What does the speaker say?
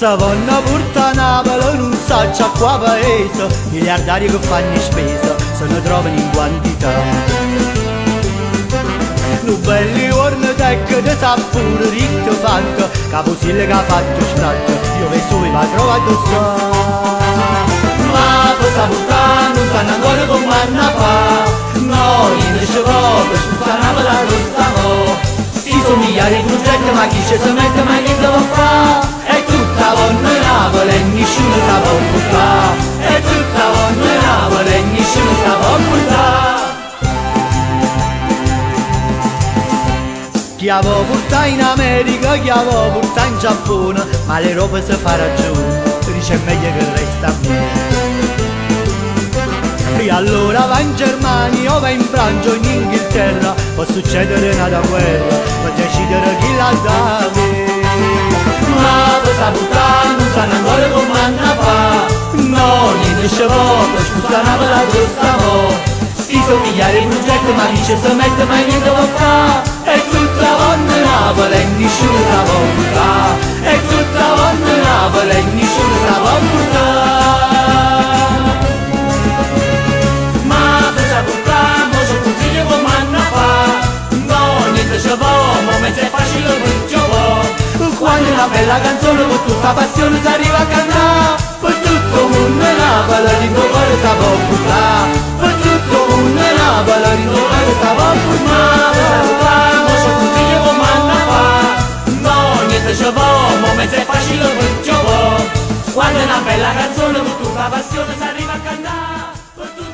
Savonna porta Napoli non sa già qua paese, miliardari che fanno spesa se ne trovano in quantità. Nu belli orne tecche de sa pure ricche fatte, caposille che ha fatto stratto, io ve so va trovato sta. Ma questa puttana non sanno ancora come anna fa, no, niente ci vuole, ci sta Napoli lo stavo. Si somigliare in progetto ma chi ci si mette ma che devo fa? È tutta vonna Napoli e nessuno sa può buttare, è tutta vonna Napoli e nessuno sa può buttare. Chi avevo portato in America, chi avevo portato in Giappone, ma le robe si fa ragione, dice meglio che resta a me. E allora va in Germania o va in Francia o in Inghilterra, può succedere una guerra, può decidere chi la dà. Ma questa puttana non sanno ancora come anna fa, no, niente ci vuole, scusa Napoli lo stavo. Si somigliare in progetto ma chi ci si mette ma niente può fa. È tutta vonna Napoli e nessuno sa può buttare, è tutta vonna Napoli e nessuno sa può buttare. Ma questa puttana non ci consiglio come anna fa, no, niente ci vuole, ma mezzo è facile per giovare. Quando una bella canzone con tutta passione si arriva a cantare, per tutto il mondo Napoli di tuo cuore sa può buttare, per tutto il mondo Napoli di tuo cuore sa può buttare. Ci vuole, ma mezzo è facile per giovare. Quando è una bella canzone con tutta passione si arriva a cantare.